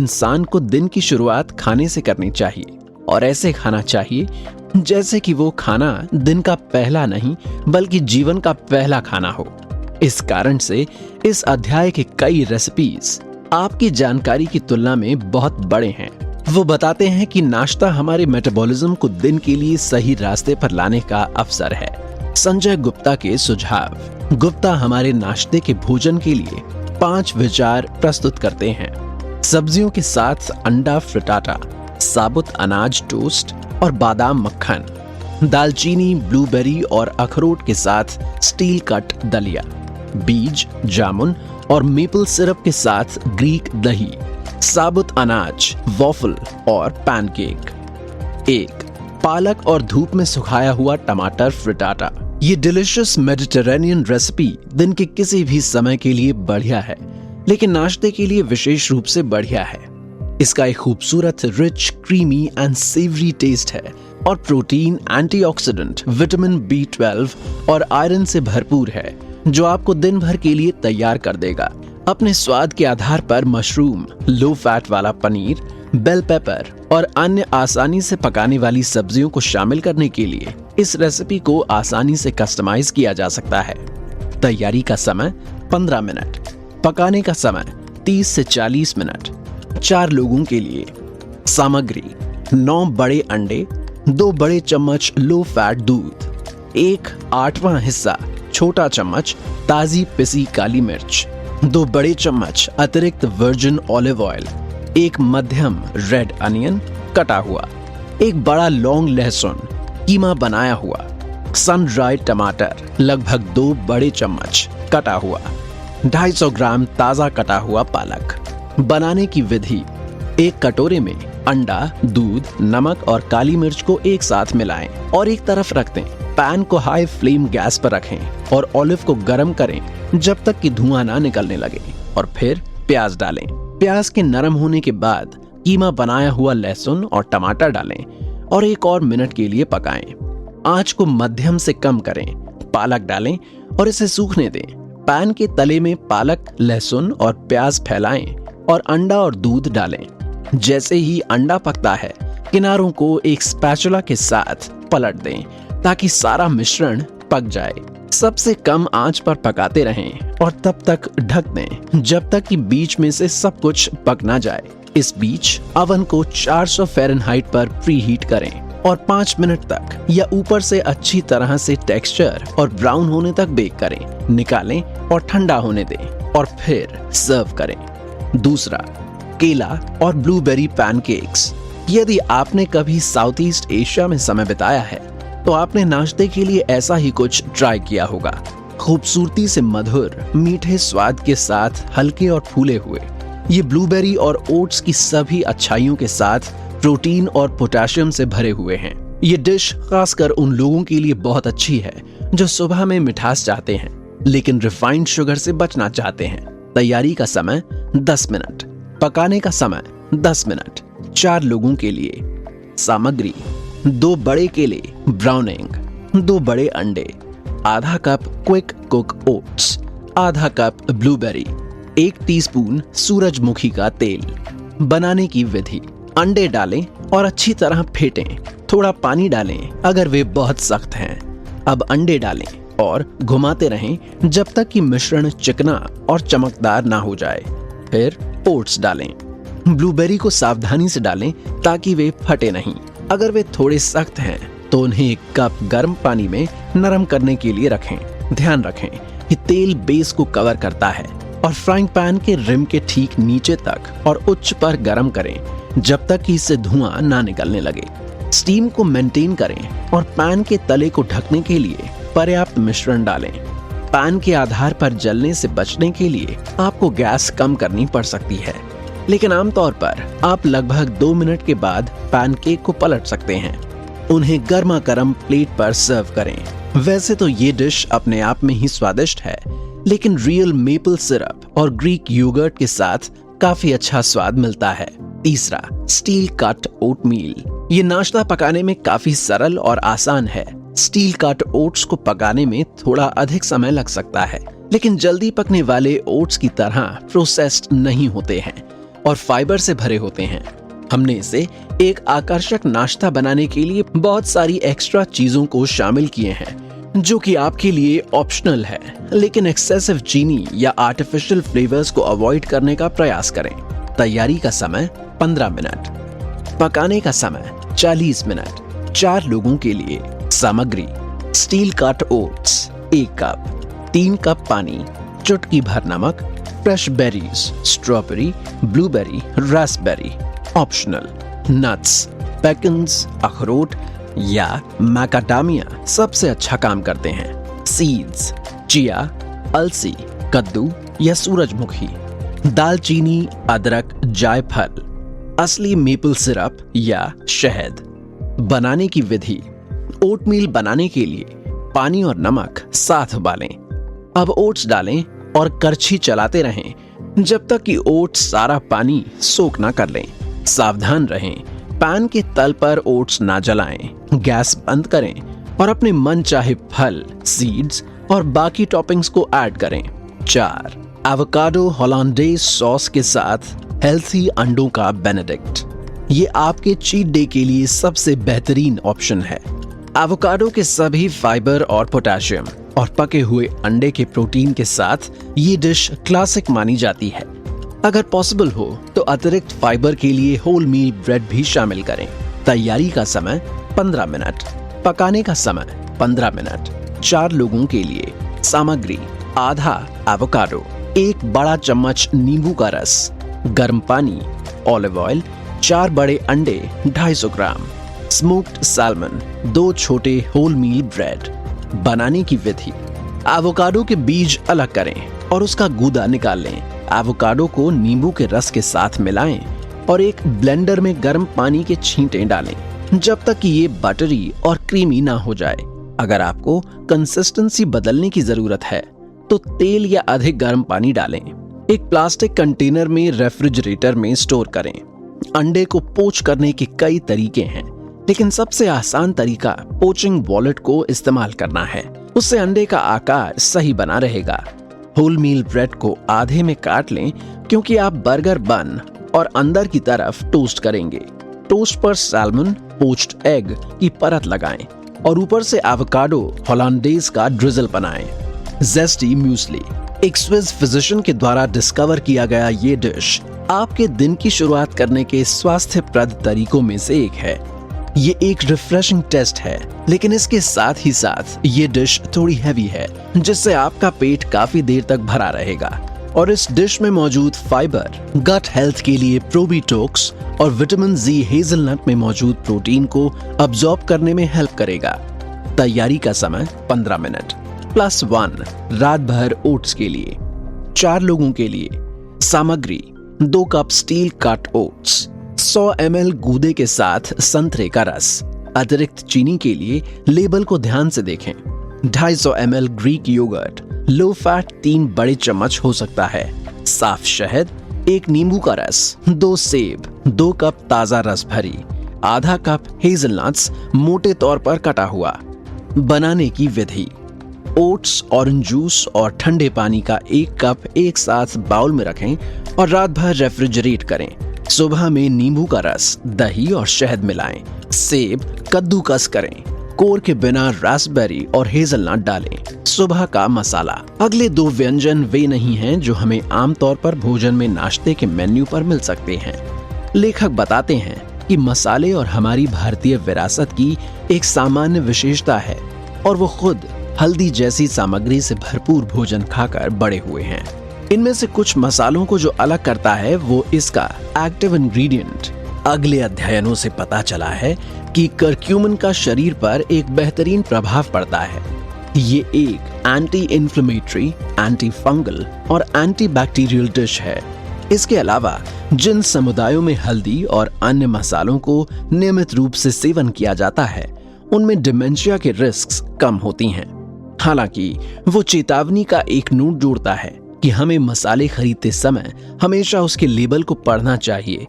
इंसान को दिन की शुरुआत खाने से करनी चाहिए और ऐसे खाना चाहिए जैसे कि वो खाना दिन का पहला नहीं बल्कि जीवन का पहला खाना हो। इस कारण से इस अध्याय के कई रेसिपीज आपकी जानकारी की तुलना में बहुत बड़े हैं। वो बताते हैं कि नाश्ता हमारे मेटाबॉलिज्म को दिन के लिए सही रास्ते पर लाने का अवसर है। संजय गुप्ता के सुझाव। गुप्ता हमारे नाश्ते के भोजन के लिए 5 विचार प्रस्तुत करते हैं। सब्जियों के साथ अंडा फ्रिटाटा, साबुत अनाज टोस्ट और बादाम मक्खन, दालचीनी, ब्लूबेरी और अखरोट के साथ स्टील कट दलिया, बीज, जामुन और मेपल सिरप के साथ ग्रीक दही, साबुत अनाज, वॉफल और पैनकेक। 1. पालक और धूप में सुखाया हुआ टमाटर फ्रिटाटा। ये डिलिशियस मेडिटेरेनियन रेसिपी दिन के किसी भी समय के लिए बढ़िया है, लेकिन नाश्ते के लिए विशेष रूप से बढ़िया है। इसका एक खूबसूरत, rich, creamy and savoury taste है और प्रोटीन, एंटीऑक्सीडेंट, विटामिन B12 और आयरन से भरपूर है, जो आपको दिन भर के लिए तैयार कर देगा। अपने स्वाद के आधार पर मशरूम, लो फैट वाला पनीर, बेल पेपर और अन्य आसानी से पकाने वाली सब्जियों को शामिल करने के लिए इस रेसिपी को आसानी से कस्टमाइज किया जा सकता है। तैयारी का समय 15 मिनट, पकाने का समय 30 से 40 मिनट। 4 लोगों के लिए। सामग्री: 9 बड़े अंडे, 2 बड़े चम्मच लो फैट दूध, 1/8वां हिस्सा छोटा चम्मच ताजी पिसी काली मिर्च, 2 बड़े चम्मच अतिरिक्त वर्जिन ऑलिव ऑयल, 1 मध्यम रेड अनियन कटा हुआ, 1 बड़ा लौंग लहसुन कीमा बनाया हुआ, सन ड्राइड टमाटर लगभग 2 बड़े चम्मच कटा हुआ, 250 ग्राम ताजा कटा हुआ पालक। बनाने की विधि: 1 कटोरे में अंडा, दूध, नमक और काली मिर्च को एक साथ मिलाएं और एक तरफ रख दें। पैन को हाई फ्लेम गैस पर रखें और ऑलिव को गर्म करें जब तक कि धुआं ना निकलने लगे, और फिर प्याज डालें। प्याज के नरम होने के बाद कीमा बनाया हुआ लहसुन और टमाटर डालें और 1 और मिनट के लिए पकाएं। आंच को मध्यम से कम करें। पालक डालें और इसे सूखने दें। पैन के तले में पालक, लहसुन और प्याज फैलाएं और अंडा और दूध डालें। जैसे ही अंडा पकता है, किनारों को एक स्पैचुला के साथ पलट दें ताकि सारा मिश्रण पक जाए। सबसे कम आंच पर पकाते रहें और तब तक ढक दें जब तक कि बीच में से सब कुछ पक ना जाए। इस बीच अवन को 400 फ़ारेनहाइट पर प्रीहीट करें और 5 मिनट तक या ऊपर से अच्छी तरह से टेक्सचर और ब्राउन होने तक बेक करें। निकालें और ठंडा होने दें और फिर सर्व करें। दूसरा, केला और ब्लूबेरी पैनकेक्स। यदि आपने कभी साउथ ईस्ट एशिया में समय बिताया है तो आपने नाश्ते के लिए ऐसा ही कुछ ट्राई किया होगा। खूबसूरती से मधुर, मीठे स्वाद के साथ हल्के और फूले हुए ये ब्लूबेरी और ओट्स की सभी अच्छाइयों के साथ प्रोटीन और पोटेशियम से भरे हुए हैं। ये डिश खासकर उन लोगों के लिए बहुत अच्छी है जो सुबह में मिठास चाहते हैं लेकिन रिफाइंड शुगर से बचना चाहते हैं। तैयारी का समय 10 मिनट, पकाने का समय 10 मिनट। 4 लोगों के लिए। सामग्री: 2 बड़े केले ब्राउनिंग, 2 बड़े अंडे, आधा कप क्विक कुक ओट्स, आधा कप ब्लूबेरी, 1 टीस्पून सूरजमुखी का तेल। बनाने की विधि: अंडे डालें और अच्छी तरह फेंटें। थोड़ा पानी डालें अगर वे बहुत सख्त हैं। अब अंडे डालें और घुमाते रहें जब तक कि मिश्रण चिकना और चमकदार ना हो जाए। फिर ओट्स डालें। ब्लूबेरी को सावधानी से डालें ताकि वे फटे नहीं। अगर वे थोड़े सख्त हैं तो उन्हें 1 कप गर्म पानी में नरम करने के लिए रखें। ध्यान रखें कि तेल बेस को कवर करता है और फ्राइंग पैन के रिम के ठीक नीचे तक और उच्च पर गर्म करें जब तक कि इससे धुआं ना निकलने लगे। स्टीम को मेंटेन करें और पैन के तले को ढकने के लिए पर्याप्त मिश्रण डालें। पैन के आधार पर जलने से बचने के लिए आपको गैस कम करनी पड़ सकती है, लेकिन आमतौर पर आप लगभग 2 मिनट के बाद पैनकेक को पलट सकते हैं। उन्हें गर्मा गर्म प्लेट पर सर्व करें। वैसे तो ये डिश अपने आप में ही स्वादिष्ट है, लेकिन रियल मेपल सिरप और ग्रीक योगर्ट के साथ काफी अच्छा स्वाद मिलता है। तीसरा, स्टील कट ओटमील। ये नाश्ता पकाने में काफी सरल और आसान है। स्टील कट ओट्स को पकाने में थोड़ा अधिक समय लग सकता है, लेकिन जल्दी पकने वाले ओट्स की तरह प्रोसेस्ड नहीं होते हैं। और फाइबर से भरे होते हैं। हमने इसे एक आकर्षक नाश्ता बनाने के लिए बहुत सारी एक्स्ट्रा चीजों को शामिल किए हैं, जो कि आपके लिए ऑप्शनल है, लेकिन एक्सेसिव चीनी या आर्टिफिशियल फ्लेवर्स को अवॉइड करने का प्रयास करें। तैयारी का समय 15 मिनट, पकाने का समय 40 मिनट। 4 लोगों के लिए सामग्री: steel cut oats 1 cup, 3 cup पानी, चुटकी भर नमक, fresh berries, strawberry, blueberry, raspberry. Optional: nuts, pecans, अखरोट या मैकाडामिया सबसे अच्छा काम करते हैं। सीड्स: चिया, अलसी, कद्दू या सूरजमुखी। दालचीनी, अदरक, जायफल, असली मेपल सिरप या शहद। बनाने की विधि: ओटमील बनाने के लिए पानी और नमक साथ उबालें। अब ओट्स डालें और करछी चलाते रहें जब तक कि ओट्स सारा पानी सोख ना कर लें। सावधान रहें, पैन के तल पर ओट्स ना जलाएं। गैस बंद करें और अपने मन चाहे फल, सीड्स और बाकी टॉपिंग्स को ऐड करें। 4. एवोकाडो होलैंडेज सॉस के साथ हेल्थी अंडों का बेनेडिक्ट। ये आपके चीट डे के लिए सबसे बेहतरीन ऑप्शन है। एवोकाडो के सभी फाइबर और पोटेशियम और पके हुए अंडे के प्रोटीन के साथ ये डिश क्लासिक मानी जाती है। अगर पॉसिबल हो तो अतिरिक्त फाइबर के लिए होल मील ब्रेड भी शामिल करें। तैयारी का समय 15 मिनट, पकाने का समय 15 मिनट। 4 लोगों के लिए सामग्री: आधा एवोकाडो, 1 बड़ा चम्मच नींबू का रस, गर्म पानी, ऑलिव ऑयल, 4 बड़े अंडे 250 ग्राम, स्मोक्ड सैल्मन, 2 छोटे होल मील ब्रेड। बनाने की विधि: एवोकाडो के बीज अलग करें और उसका गूदा निकाल लें। एवोकाडो को नींबू के रस के साथ मिलाएं और एक ब्लेंडर में गर्म पानी के छींटे डालें जब तक कि ये बटरी और क्रीमी ना हो जाए। अगर आपको कंसिस्टेंसी बदलने की जरूरत है तो तेल या अधिक गर्म पानी डालें। एक प्लास्टिक कंटेनर में रेफ्रिजरेटर में स्टोर करें। अंडे को पोच करने के कई तरीके हैं, लेकिन सबसे आसान तरीका पोचिंग वॉलेट को इस्तेमाल करना है। उससे अंडे का आकार सही बना रहेगा। होल मील ब्रेड को आधे में काट लें क्योंकि आप बर्गर बन और अंदर की तरफ टोस्ट करेंगे। टोस्ट पर सैल्मन, पोच्ड एग की परत लगाएं और ऊपर से एवोकाडो होलैंडेज का ड्रिजल बनाएं। जेस्टी म्यूसली: एक स्विस फिजिशियन के द्वारा डिस्कवर किया गया ये डिश आपके दिन की शुरुआत करने के स्वास्थ्यप्रद तरीकों में से एक है। ये एक रिफ्रेशिंग टेस्ट है, लेकिन इसके साथ ही साथ ये डिश थोड़ी हैवी है, जिससे आपका पेट काफी देर तक भरा रहेगा। और इस डिश में मौजूद फाइबर गट हेल्थ के लिए प्रोबीटॉक्स और विटामिन जी हेजलनट में मौजूद प्रोटीन को अब्सॉर्ब करने में हेल्प करेगा। तैयारी का समय 15 मिनट +1 रात भर ओट्स के लिए। 4 लोगों के लिए सामग्री: 2 cup steel cut oats, 100 ml गूदे के साथ संतरे का रस। अतिरिक्त चीनी के लिए लेबल को ध्यान से देखें। 250 ml Greek yoghurt, low fat 3 बड़े चम्मच हो सकता है। साफ शहद, 1 नींबू का रस, 2 सेब, 2 कप ताजा रस भरी, आधा कप हेजलनट्स मोटे तौर पर कटा हुआ। बनाने की विधि: ओट्स, ऑरेंज जूस और ठंडे पानी का 1 कप एक साथ बाउल में रखें और रात भर रेफ्रिजरेट करें। सुबह में नींबू का रस, दही और शहद मिलाएं। सेब कद्दूकस करें। कोर के बिना रास्पबेरी और हेजलनट डालें। सुबह का मसाला: अगले 2 व्यंजन वे नहीं हैं जो हमें आमतौर पर भोजन में नाश्ते के मेन्यू पर मिल सकते हैं। लेखक बताते हैं कि मसाले और हमारी भारतीय विरासत की एक सामान्य विशेषता है और वो खुद हल्दी जैसी सामग्री से भरपूर भोजन खाकर बड़े हुए हैं। इनमें से कुछ मसालों को जो अलग करता है वो इसका एक्टिव इंग्रेडिएंट। अगले अध्ययनों से पता चला है कि करक्यूमिन का शरीर पर एक बेहतरीन प्रभाव पड़ता है। ये एक एंटी इन्फ्लेमेटरी, एंटी फंगल और एंटी बैक्टीरियल डिश है। इसके अलावा जिन समुदायों में हल्दी और अन्य मसालों को नियमित रूप से सेवन किया जाता है उनमें डिमेंशिया के रिस्क्स कम होती हैं। हालांकि वो चेतावनी का एक नोट जोड़ता है कि हमें मसाले खरीदते समय हमेशा उसके लेबल को पढ़ना चाहिए,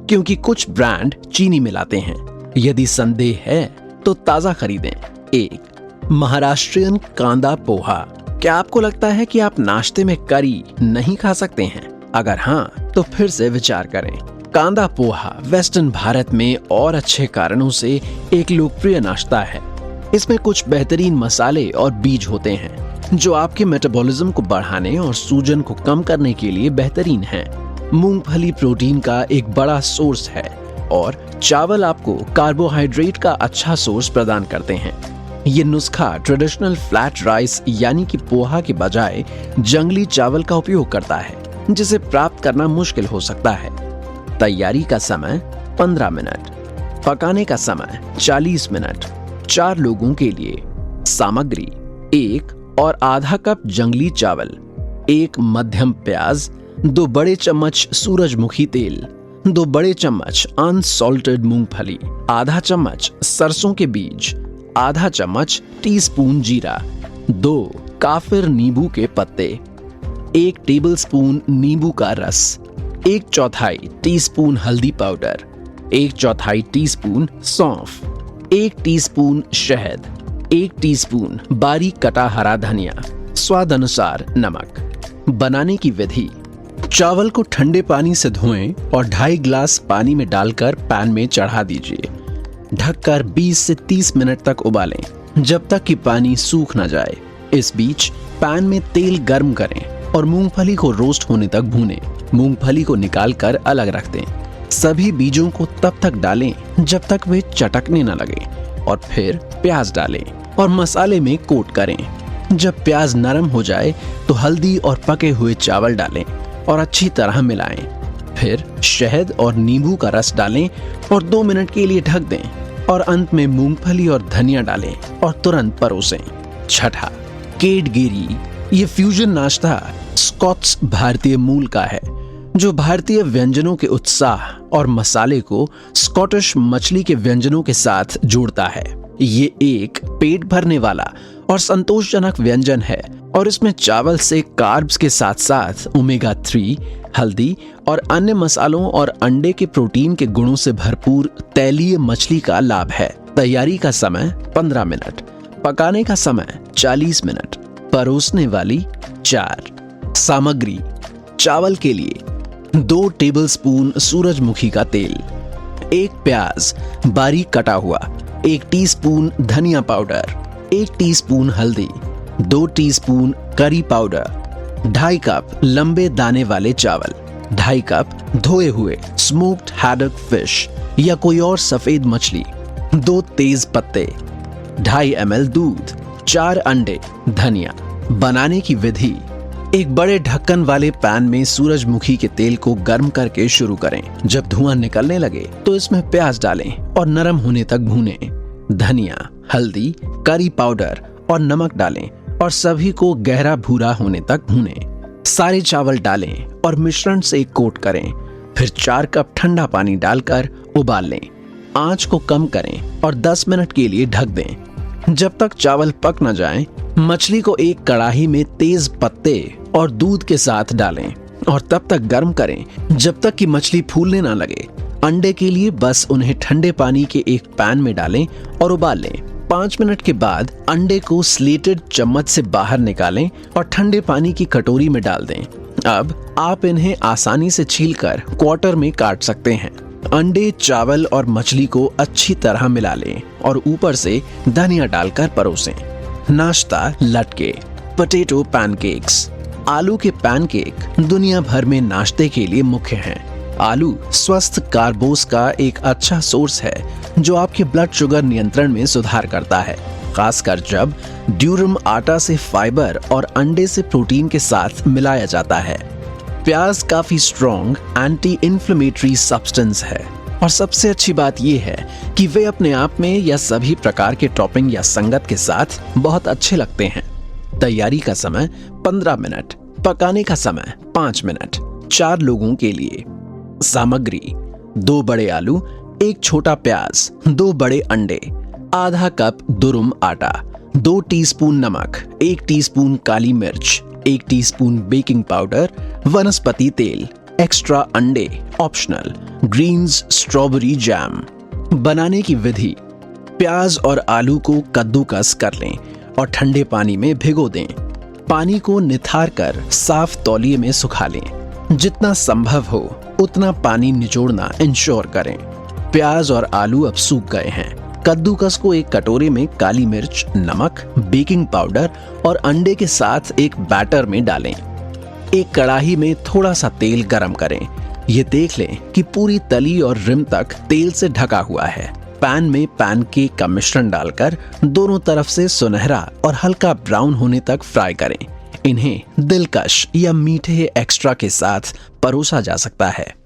क्योंकि कुछ ब्रांड चीनी मिलाते हैं। यदि संदेह है तो ताजा खरीदें। 1. महाराष्ट्रियन कांदा पोहा। क्या आपको लगता है कि आप नाश्ते में करी नहीं खा सकते हैं? अगर हाँ तो फिर से विचार करें। कांदा पोहा वेस्टर्न भारत में और अच्छे कारणों से एक लोकप्रिय नाश्ता है। इसमें कुछ बेहतरीन मसाले और बीज होते हैं जो आपके मेटाबॉलिज्म को बढ़ाने और सूजन को कम करने के लिए बेहतरीन हैं। मूंगफली प्रोटीन का एक बड़ा सोर्स है और चावल आपको कार्बोहाइड्रेट का अच्छा सोर्स प्रदान करते हैं। ये नुस्खा ट्रेडिशनल फ्लैट राइस यानी कि पोहा के बजाय जंगली चावल का उपयोग करता है, जिसे प्राप्त करना मुश्किल हो सकता है। तैयारी का समय 15 मिनट, पकाने का समय 40 मिनट। 4 लोगों के लिए सामग्री 1 और आधा कप जंगली चावल, 1 मध्यम प्याज, 2 बड़े चम्मच सूरजमुखी तेल, 2 बड़े चम्मच अनसॉल्टेड मूंगफली, आधा चम्मच सरसों के बीज, आधा चम्मच टीस्पून जीरा, 2 काफिर नींबू के पत्ते, 1 टेबलस्पून नींबू का रस, 1/4 टीस्पून हल्दी पाउडर, 1/4 टीस्पून सौंफ, 1 टीस्पून शहद, 1 टीस्पून बारीक कटा हरा धनिया, स्वाद अनुसार नमक। बनाने की विधि: चावल को ठंडे पानी से धोएं और 2.5 गिलास पानी में डालकर पैन में चढ़ा दीजिए। ढककर 20 से 30 मिनट तक उबालें, जब तक कि पानी सूख न जाए। इस बीच पैन में तेल गर्म करें और मूंगफली को रोस्ट होने तक भूनें। मूंगफली को निकालकर अलग रख दें। सभी बीजों को तब तक डालें जब तक वे चटकने न लगे और फिर प्याज डालें और मसाले में कोट करें। जब प्याज नरम हो जाए तो हल्दी और पके हुए चावल डालें और अच्छी तरह मिलाएं। फिर शहद और नींबू का रस डालें और 2 मिनट के लिए ढक दें और अंत में मूंगफली और धनिया डालें और तुरंत परोसें। छठा, केटगिरी। ये फ्यूजन नाश्ता स्कॉट्स भारतीय मूल का है, जो भारतीय व्यंजनों के उत्साह और मसाले को स्कॉटिश मछली के व्यंजनों के साथ जोड़ता है। ये एक पेट भरने वाला और संतोषजनक व्यंजन है और इसमें चावल से कार्ब्स के साथ साथ ओमेगा 3, हल्दी और अन्य मसालों और अंडे के प्रोटीन के गुणों से भरपूर तैलीय मछली का लाभ है। तैयारी का समय 15 मिनट, पकाने का समय 40 मिनट, परोसने वाली 4। सामग्री: चावल के लिए 2 टेबलस्पून सूरजमुखी का तेल, 1 प्याज बारीक कटा हुआ, 1 टीस्पून धनिया पाउडर, 1 टीस्पून हल्दी, 2 टीस्पून करी पाउडर, 2.5 कप लंबे दाने वाले चावल, 2.5 कप धोए हुए स्मोक्ड हैडॉक फिश या कोई और सफेद मछली, 2 तेज पत्ते, 2.5 ml दूध, 4 अंडे, धनिया। बनाने की विधि: एक बड़े ढक्कन वाले पैन में सूरजमुखी के तेल को गर्म करके शुरू करें। जब धुआं निकलने लगे तो इसमें प्याज डालें और नरम होने तक भूनें। धनिया, हल्दी, करी पाउडर और नमक डालें और सभी को गहरा भूरा होने तक भूनें। सारे चावल डालें और मिश्रण से कोट करें। फिर 4 कप ठंडा पानी डालकर उबाल लें। आंच को कम करें और 10 मिनट के लिए ढक दें। जब तक चावल पक न जाएं, मछली को एक कढ़ाई में तेज पत्ते और दूध के साथ डालें और तब तक गर्म करें जब तक कि मछली फूलने ना लगे। अंडे के लिए बस उन्हें ठंडे पानी के एक पैन में डालें और उबाल लें। 5 मिनट के बाद अंडे को स्लेटेड चम्मच से बाहर निकालें और ठंडे पानी की कटोरी में डाल दें। अब आप इन्हें आसानी से छीलकर क्वार्टर में काट सकते हैं। अंडे, चावल और मछली को अच्छी तरह मिला लें और ऊपर से धनिया डालकर परोसें। नाश्ता लटके, पोटैटो पैनकेक्स। आलू के पैनकेक दुनिया भर में नाश्ते के लिए मुख्य हैं। आलू स्वस्थ कार्बोस का एक अच्छा सोर्स है जो आपके ब्लड शुगर नियंत्रण में सुधार करता है, खासकर जब ड्यूरम आटा से फाइबर और अंडे से प्रोटीन के साथ मिलाया जाता है। प्याज काफी स्ट्रॉन्ग एंटी इन्फ्लेमेटरी सब्सटेंस है और सबसे अच्छी बात यह है कि वे अपने आप में या सभी प्रकार के टॉपिंग या संगत के साथ बहुत अच्छे लगते हैं। तैयारी का समय 15 मिनट, पकाने का समय 5 मिनट। 4 लोगों के लिए सामग्री: 2 बड़े आलू, 1 छोटा प्याज, 2 बड़े अंडे, आधा कप दुरुम आटा, 2 टीस्पून नमक, 1 टीस्पून काली मिर्च, 1 टीस्पून बेकिंग पाउडर, वनस्पति तेल, एक्स्ट्रा अंडे ऑप्शनल, ग्रीन्स स्ट्रॉबेरी जैम। बनाने की विधि: प्याज और आलू को कद्दूकस कर लें और ठंडे पानी में भिगो दें। पानी को निथार कर साफ तौलिए में सुखा लें। जितना संभव हो उतना पानी निचोड़ना इंश्योर करें। प्याज और आलू अब सूख गए हैं। कद्दूकस को एक कटोरे में काली मिर्च, नमक, बेकिंग पाउडर और अंडे के साथ एक बैटर में डालें। एक कढ़ाई में थोड़ा सा तेल गरम करें। ये देख लें कि पूरी तली और रिम तक तेल से ढका हुआ है। पैन में पैनकेक का मिश्रण डालकर दोनों तरफ से सुनहरा और हल्का ब्राउन होने तक फ्राई करें। इन्हें दिलकश या मीठे एक्स्ट्रा के साथ परोसा जा सकता है।